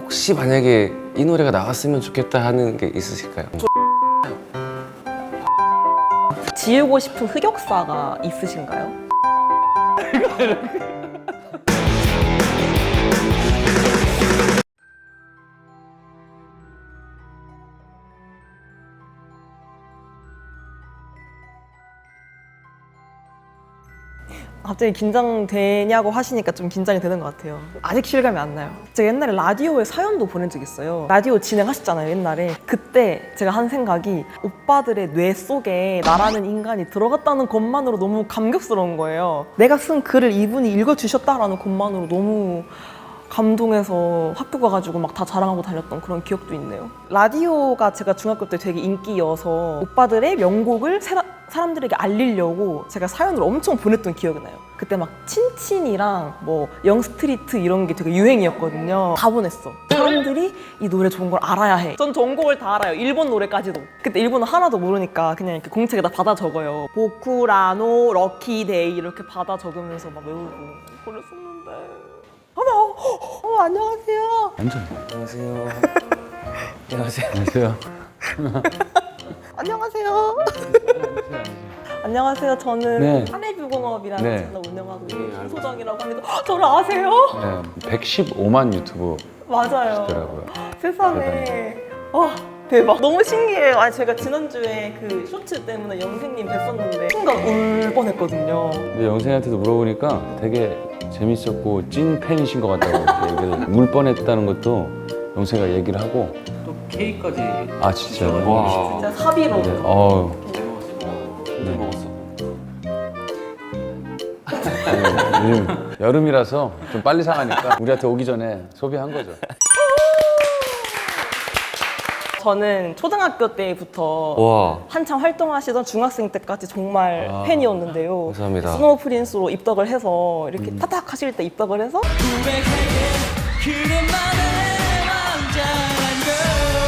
혹시 만약에 이 노래가 나왔으면 좋겠다 하는 게 있으실까요? 지우고 싶은 흑역사가 있으신가요? 갑자기 긴장되냐고 하시니까 좀 긴장이 되는 것 같아요. 아직 실감이 안 나요. 제가 옛날에 라디오에 사연도 보낸 적 있어요. 라디오 진행하셨잖아요, 옛날에. 그때 제가 한 생각이 오빠들의 뇌 속에 나라는 인간이 들어갔다는 것만으로 너무 감격스러운 거예요. 내가 쓴 글을 이분이 읽어주셨다라는 것만으로 너무 감동해서 학교 가가지고 막 다 자랑하고 다녔던 그런 기억도 있네요. 라디오가 제가 중학교 때 되게 인기여서 오빠들의 명곡을 사람들에게 알리려고 제가 사연을 엄청 보냈던 기억이 나요. 그때 막 친친이랑 뭐 영스트리트 이런 게 되게 유행이었거든요. 다 보냈어. 사람들이 이 노래 좋은 걸 알아야 해. 전 전곡을 다 알아요. 일본 노래까지도. 그때 일본어 하나도 모르니까 그냥 이렇게 공책에다 받아 적어요. 보쿠라노 럭키데이 이렇게 받아 적으면서 막 외우고 그랬었는데. 안녕하세요. 완전. 안녕하세요. 안녕하세요. 안녕하세요. 안녕하세요. 안녕하세요. 저는 네. 한해뷰공업이라는 네. 채널 운영하고 있는 김소정이라고 합니다. 저를 아세요? 네, 115만 유튜브 맞아요. 시더라고요. 세상에. 와 대박. 너무 신기해요. 아니 제가 지난주에 그 쇼츠 때문에 영생님 뵀었는데 순간 울 뻔했거든요. 근데 영생한테도 물어보니까 되게 재밌었고 찐 팬이신 것 같다고 이렇게 얘기를 울 뻔했다는 것도 영생이가 얘기를 하고. 또 케이크까지. 아 진짜. 와. 진짜 사비로. 네, 어우. 네. 먹었어. 네, 요즘 여름이라서 좀 빨리 상하니까 우리한테 오기 전에 소비한 거죠. 저는 초등학교 때부터 와. 한창 활동하시던 중학생 때까지 정말 아, 팬이었는데요. 감사합니다. 스노우 프린스로 입덕을 해서 이렇게 타탁 하실 때 입덕을 해서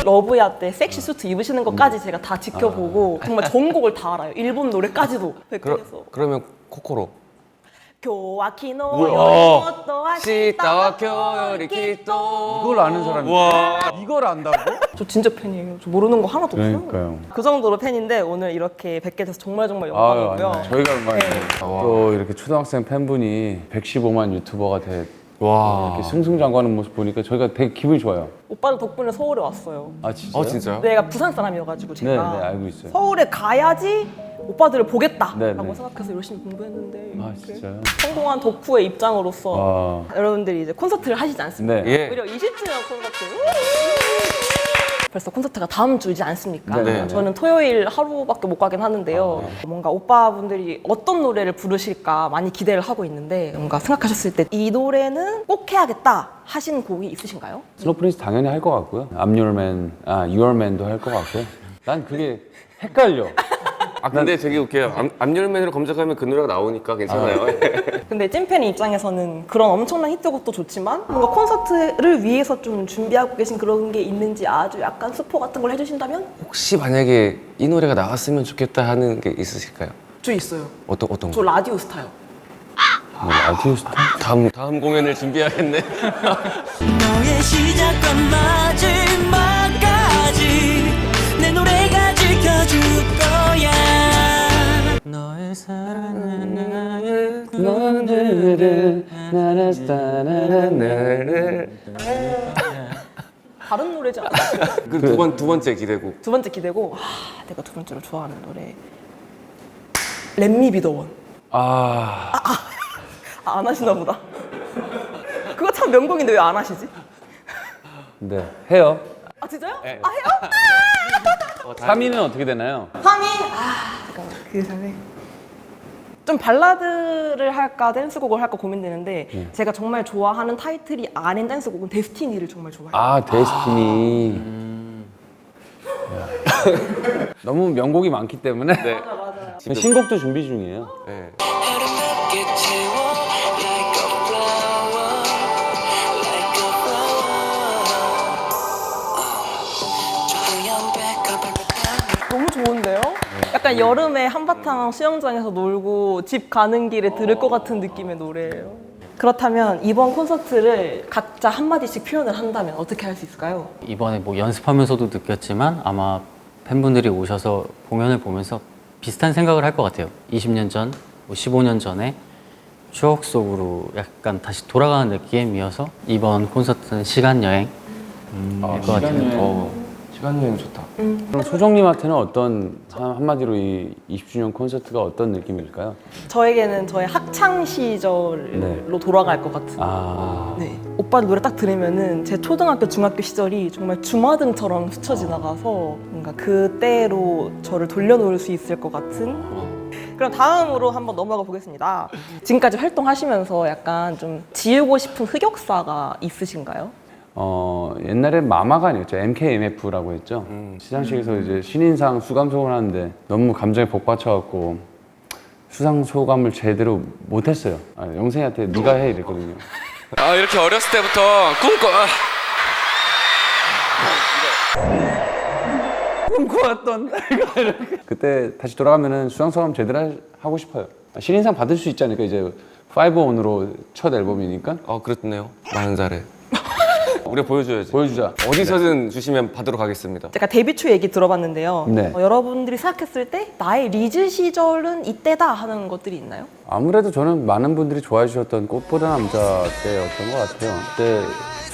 러브야 때 섹시 수트 입으시는 것까지 제가 다 지켜보고 정말 전곡을 다 알아요. 일본 노래까지도 백곡에서 그러면 코코로. 교와키노 뭐야? 요리모토 시타와 교요리 키토. 이걸 아는 사람이 와. 이걸 안다고? 저 진짜 팬이에요. 저 모르는 거 하나도 없어요. 그러니까요. 그 정도로 팬인데 오늘 이렇게 뵙게 돼서 정말 아유, 영광이고요. 아니, 저희가 영광이에요. 네. 또 이렇게 초등학생 팬분이 115만 유튜버가 와. 이렇게 승승장구하는 모습 보니까 저희가 되게 기분이 좋아요. 오빠들 덕분에 서울에 왔어요. 아 진짜요? 진짜요? 내가 부산 사람이어가지고 네, 제가 네 알고 있어요. 서울에 가야지 오빠들을 보겠다라고 네, 네. 생각해서 열심히 공부했는데 아 이렇게 진짜요? 성공한 덕후의 입장으로서 와. 여러분들이 이제 콘서트를 하시지 않습니까? 네. 예. 오히려 20주년 콘서트 벌써 콘서트가 다음 주이지 않습니까? 네, 네. 저는 토요일 하루밖에 못 가긴 하는데요. 뭔가 오빠분들이 어떤 노래를 부르실까 많이 기대를 하고 있는데 뭔가 생각하셨을 때 이 노래는 꼭 해야겠다 하신 곡이 있으신가요? 스노우 프린스 당연히 할 것 같고요. I'm Your Man, Your Man도 할 것 같고요. 난 그게 헷갈려. 아 근데 되게 웃겨요. 암열맨으로 검색하면 그 노래가 나오니까 괜찮아요. 근데 찐팬의 입장에서는 그런 엄청난 히트곡도 좋지만 뭔가 콘서트를 위해서 좀 준비하고 계신 그런 게 있는지 아주 약간 스포 같은 걸 해주신다면? 혹시 만약에 이 노래가 나왔으면 좋겠다 하는 게 있으실까요? 저 있어요. 어떤 저 라디오 스타요. 뭐 라디오 스타? 다음 공연을 준비해야겠네. 너의 시작과 마지막까지 내 노래가 지켜줄 거야. 너의 사랑은 나의 너들은 나를 따라라라를 다른 노래지 않아요? 두 번째 기대곡. 두 번째 기대고 내가 두 번째로 좋아하는 노래 Let Me Be The One. 안 하시나 보다. 그거 참 명곡인데 왜 안 하시지? 네, 해요. 아 진짜요? 네. 아 해요? 3위는 어떻게 되나요? 3위? 잠깐만 그 전에 좀 발라드를 할까 댄스곡을 할까 고민되는데 제가 정말 좋아하는 타이틀이 아닌 댄스곡은 데스티니를 정말 좋아해요. 아, 데스티니. 너무 명곡이 많기 때문에 네. 맞아요. 신곡도 준비 중이에요. 네. 아름답게 채워 like a flower, like a flower. 저 하얀 백합을 너무 좋은데요? 약간 여름에 한바탕 수영장에서 놀고 집 가는 길에 들을 것 같은 느낌의 노래예요. 그렇다면 이번 콘서트를 각자 한마디씩 표현을 한다면 어떻게 할 수 있을까요? 이번에 뭐 연습하면서도 느꼈지만 아마 팬분들이 오셔서 공연을 보면서 비슷한 생각을 할 것 같아요. 20년 전, 뭐 15년 전에 추억 속으로 약간 다시 돌아가는 느낌이어서 이번 콘서트는 시간 여행 것 같아요. 시간 여행 좋다. 그럼 소정님한테는 어떤 한마디로 이 20주년 콘서트가 어떤 느낌일까요? 저에게는 저의 학창 시절로 돌아갈 것 같은. 네. 오빠 노래 딱 들으면은 제 초등학교, 중학교 시절이 정말 주마등처럼 스쳐 지나가서 뭔가 그때로 저를 돌려놓을 수 있을 것 같은. 그럼 다음으로 한번 넘어가 보겠습니다. 지금까지 활동하시면서 약간 좀 지우고 싶은 흑역사가 있으신가요? 옛날에 마마가 아니었죠. MKMF라고 했죠. 시상식에서 이제 신인상 수감소감을 하는데 너무 감정에 복받쳐갖고 수상 소감을 제대로 못했어요. 영생이한테 네가 해 이랬거든요. 아 이렇게 어렸을 때부터 꿈꿔왔던 그때 다시 돌아가면은 수상 소감 제대로 하고 싶어요. 신인상 받을 수 있지 않을까. 이제 5on으로 첫 앨범이니까 그렇네요. 많은 잘해. 우리가 보여줘야지. 보여주자. 어디서든 주시면 받으러 가겠습니다. 제가 데뷔 초 얘기 들어봤는데요. 네. 여러분들이 생각했을 때 나의 리즈 시절은 이때다 하는 것들이 있나요? 아무래도 저는 많은 분들이 좋아해 주셨던 꽃보다 남자 때였던 것 같아요. 그때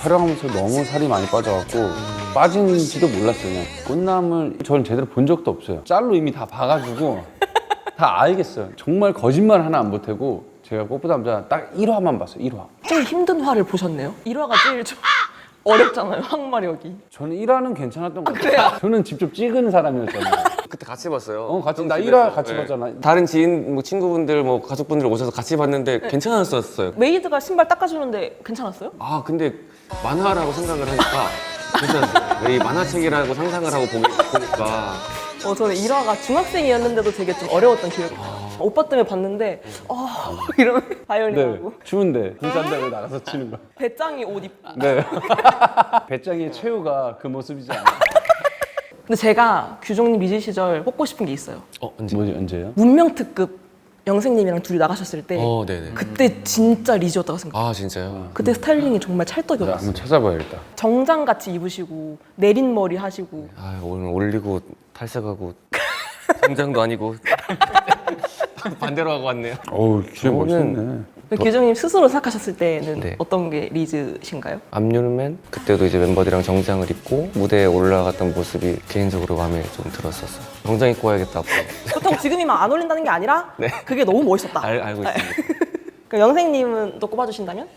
촬영하면서 너무 살이 많이 빠져갖고 빠진지도 몰랐어요. 그냥 꽃남을 저는 제대로 본 적도 없어요. 짤로 이미 다 봐가지고 다 알겠어요. 정말 거짓말 하나 안 보태고 제가 꽃보다 남자 딱 1화만 봤어요. 1화. 제일 힘든 화를 보셨네요. 1화가 제일 좀 어렵잖아요. 항마력이. 저는 1화는 괜찮았던 것 같아요. 저는 직접 찍은 사람이었잖아요. 그때 같이 봤어요. 같이 나 집에서. 1화 같이 네. 봤잖아. 다른 지인, 뭐 친구분들, 뭐 가족분들 오셔서 같이 봤는데 괜찮았었어요. 메이드가 신발 닦아주는데 괜찮았어요? 아 근데 만화라고 생각을 하니까 괜찮았어요. 이 만화책이라고 상상을 하고 보니까 저는 1화가 중학생이었는데도 되게 좀 어려웠던 기억이 있어요. 오빠 때문에 봤는데 이러면 바이올린하고 네. 추운데 군산다고 나가서 치는 거. 배짱이 옷 입고. 네. 배짱이의 최후가 그 모습이지 않아요. 근데 제가 규종님 미지 시절 뽑고 싶은 게 있어요. 언제? 뭐지 언제요? 문명 특급 영생님이랑 둘이 나가셨을 때 네네. 그때 진짜 리즈였다고 생각해요. 아 진짜요? 그때 스타일링이 정말 자, 찰떡이었어요. 한번 찾아봐야겠다. 정장같이 입으시고 내린 머리 하시고 아 오늘 올리고 탈색하고 정장도 아니고 반대로 하고 왔네요. 어우, 진짜 저는- 멋있네. 규종님 스스로 생각하셨을 때는 네. 어떤 게 리즈신가요? 암률맨 그때도 이제 멤버들이랑 정장을 입고 무대에 올라갔던 모습이 개인적으로 마음에 좀 들었었어요. 정장 입고 와야겠다 앞으로. 그렇다고 지금이만 안 어울린다는 게 아니라 네. 그게 너무 멋있었다. 알고 있습니다. 그럼 영생님은 또 꼽아주신다면?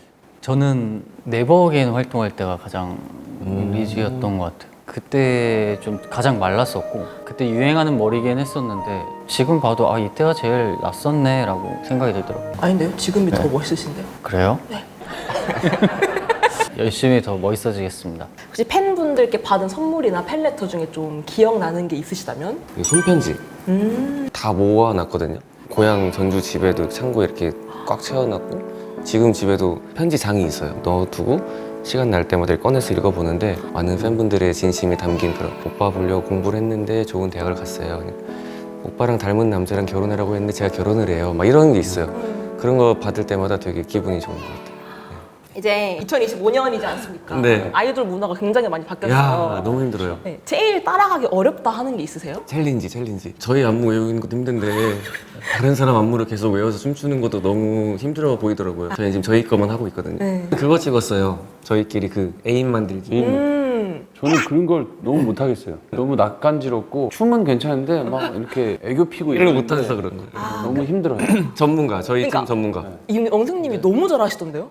저는 네버어게인 활동할 때가 가장 리즈였던 것 같아요. 그때 좀 가장 말랐었고 그때 유행하는 머리긴 했었는데 지금 봐도 이때가 제일 낯섰네 라고 생각이 들더라고요. 아닌데요? 지금이 더 멋있으신데요? 그래요? 네. 열심히 더 멋있어지겠습니다. 혹시 팬분들께 받은 선물이나 팬레터 중에 좀 기억나는 게 있으시다면? 손편지 다 모아놨거든요. 고향 전주 집에도 창고에 이렇게 꽉 채워놨고 지금 집에도 편지장이 있어요. 넣어두고 시간 날 때마다 꺼내서 읽어보는데 많은 팬분들의 진심이 담긴 그런 오빠 보려고 공부를 했는데 좋은 대학을 갔어요. 오빠랑 닮은 남자랑 결혼하라고 했는데 제가 결혼을 해요. 막 이런 게 있어요. 그런 거 받을 때마다 되게 기분이 좋은 것 같아요. 이제 2025년이지 않습니까? 네. 아이돌 문화가 굉장히 많이 바뀌었어요. 야 너무 힘들어요. 네, 제일 따라가기 어렵다 하는 게 있으세요? 챌린지. 저희 안무 외우는 것도 힘든데 다른 사람 안무를 계속 외워서 춤추는 것도 너무 힘들어 보이더라고요. 저희 지금 저희 거만 하고 있거든요. 네. 그거 찍었어요. 저희끼리 그 에임 만들기. 저는 그런 걸 너무 못하겠어요. 너무 낯간지럽고 춤은 괜찮은데 막 이렇게 애교 피고 이런 거 이러는데 못해서 그런 거예요. 너무 힘들어요. 전문가, 저희 그러니까. 팀 전문가. 영생님이 너무 잘하시던데요?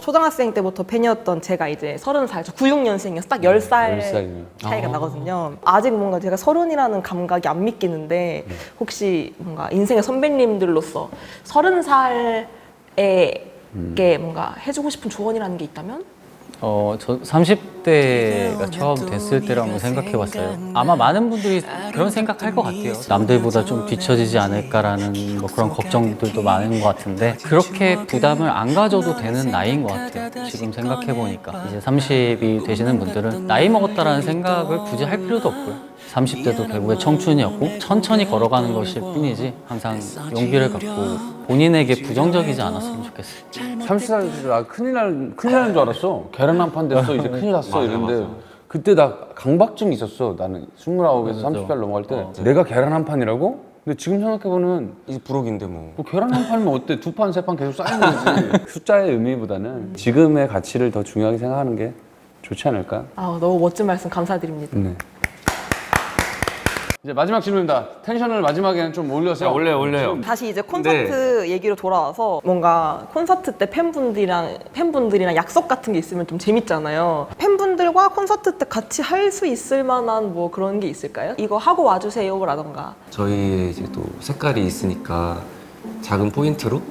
초등학생 때부터 팬이었던 제가 이제 30살, 저 96년생이어서 딱 10살 10살이면. 차이가 나거든요. 아직 뭔가 제가 30이라는 감각이 안 믿기는데 혹시 뭔가 인생의 선배님들로서 30살에게 뭔가 해주고 싶은 조언이라는 게 있다면? 저 30대가 처음 됐을 때를 한번 생각해봤어요. 아마 많은 분들이 그런 생각할 것 같아요. 남들보다 좀 뒤처지지 않을까라는 뭐 그런 걱정들도 많은 것 같은데 그렇게 부담을 안 가져도 되는 나이인 것 같아요. 지금 생각해보니까 이제 30이 되시는 분들은 나이 먹었다라는 생각을 굳이 할 필요도 없고요. 30대도 결국에 청춘이었고 천천히 걸어가는 것일 뿐이지 항상 용기를 갖고 본인에게 부정적이지 않았으면 좋겠어요. 30살 나 큰일 나는 줄 알았어. 계란 한 판 됐어. 이제 큰일 났어. 이랬는데 그때 나 강박증이 있었어. 나는 29에서 30살 넘어갈 때 내가 계란 한 판이라고? 근데 지금 생각해보면 이제 부록인데 뭐. 뭐 계란 한 판이면 어때? 두 판, 세 판 계속 쌓이는 거지. 숫자의 의미보다는 지금의 가치를 더 중요하게 생각하는 게 좋지 않을까? 아, 너무 멋진 말씀 감사드립니다. 네. 이제 마지막 질문입니다. 텐션을 마지막에는 좀 올려서 올려요. 다시 이제 콘서트 얘기로 돌아와서 뭔가 콘서트 때 팬분들이랑 약속 같은 게 있으면 좀 재밌잖아요. 팬분들과 콘서트 때 같이 할 수 있을 만한 뭐 그런 게 있을까요? 이거 하고 와주세요라던가. 저희의 이제 또 색깔이 있으니까 작은 포인트로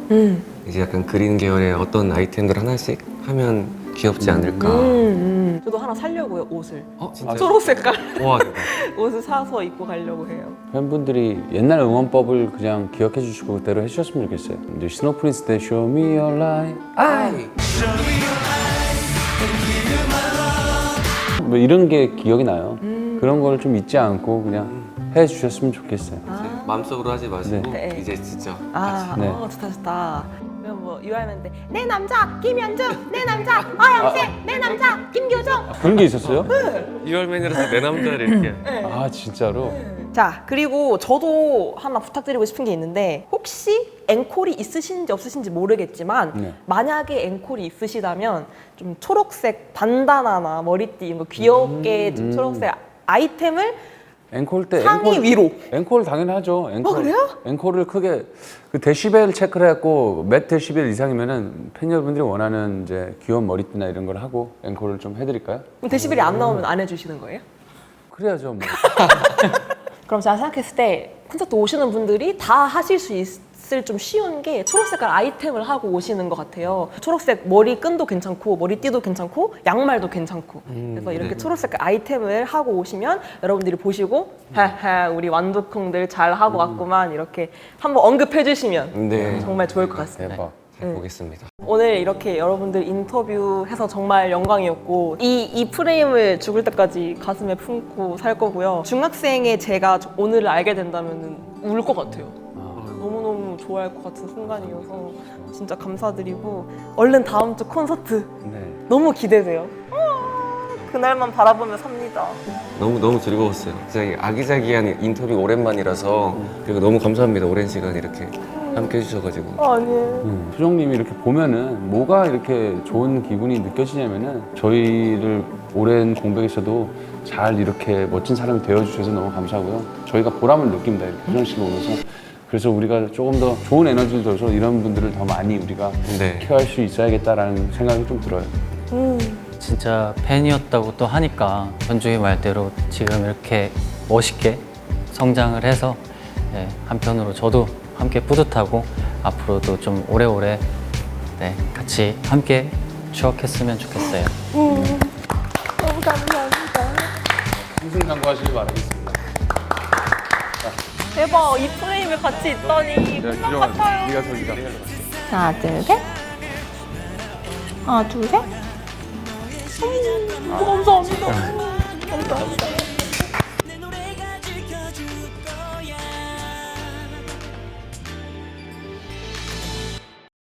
이제 약간 그린 계열의 어떤 아이템들 하나씩 하면 귀엽지 않을까. 저도 하나 사려고요, 옷을. 진짜? 초록 색깔 와, 대박. 옷을 사서 입고 가려고 해요. 팬분들이 옛날 응원법을 그냥 기억해 주시고 그대로 해주셨으면 좋겠어요. 이제 스노우 프린스 때 Show me your light, 뭐 이런 게 기억이 나요. 그런 걸 좀 잊지 않고 그냥 해주셨으면 좋겠어요. 마음속으로 하지 마시고 네. 이제 진짜 아, 네. 좋다 좋다. 그럼 뭐 유아면 때 내 남자 김현중, 내 남자 아영세, 내 남자 김교정. 그런 게 있었어요? 2월맨이라서 내 남자를 이렇게 아 진짜로? 자, 그리고 저도 하나 부탁드리고 싶은 게 있는데 혹시 앵콜이 있으신지 없으신지 모르겠지만 네. 만약에 앵콜이 있으시다면 좀 초록색 반다나나 머리띠 이런 거 귀엽게 좀 초록색 아이템을 앵콜 때 상의 위로. 앵콜 당연히 하죠. 앵콜. 그래요? 앵콜을 크게 그 데시벨 체크를 해갖고 몇 데시벨 이상이면은 팬 여러분들이 원하는 이제 귀여운 머리띠나 이런 걸 하고 앵콜을 좀 해드릴까요? 그럼 데시벨이 안 나오면 안 해주시는 거예요? 그래야죠 뭐. 그럼 제가 생각했을 때 콘서트 오시는 분들이 다 하실 수 있을 좀 쉬운 게 초록색깔 아이템을 하고 오시는 것 같아요. 초록색 머리끈도 괜찮고 머리띠도 괜찮고 양말도 괜찮고 그래서 이렇게 초록색깔 아이템을 하고 오시면 여러분들이 보시고 하하 우리 완두콩들 잘 하고 왔구만 이렇게 한번 언급해 주시면 네. 정말 좋을 것 같습니다. 대박. 잘 보겠습니다. 오늘 이렇게 여러분들 인터뷰해서 정말 영광이었고 이 프레임을 죽을 때까지 가슴에 품고 살 거고요. 중학생의 제가 오늘을 알게 된다면 울 것 같아요. 너무너무 좋아할 것 같은 순간이어서 진짜 감사드리고 얼른 다음 주 콘서트 네. 너무 기대돼요. 그날만 바라보며 삽니다. 너무 즐거웠어요. 진짜 아기자기한 인터뷰 오랜만이라서 그리고 너무 감사합니다. 오랜 시간 이렇게 함께 해주셔가지고. 아니에요. 수정님이 이렇게 보면은 뭐가 이렇게 좋은 기분이 느껴지냐면은 저희를 오랜 공백에서도 잘 이렇게 멋진 사람이 되어주셔서 너무 감사하고요. 저희가 보람을 느낍니다. 이렇게 수정 씨가 오면서. 그래서 우리가 조금 더 좋은 에너지를 줘서 이런 분들을 더 많이 우리가 네. 케어할 수 있어야겠다라는 생각이 좀 들어요. 진짜 팬이었다고 또 하니까 현중이 말대로 지금 이렇게 멋있게 성장을 해서 한편으로 저도 함께 뿌듯하고 앞으로도 좀 오래오래 같이 함께 추억했으면 좋겠어요. 너무 감사합니다. 승승장구하시길 바라겠습니다. 대박, 이 프레임에 같이 있다니 꿈만 같아요. 네가 소리가. 하나, 둘, 셋. 하나, 둘, 셋. 감사합니다. 감사합니다.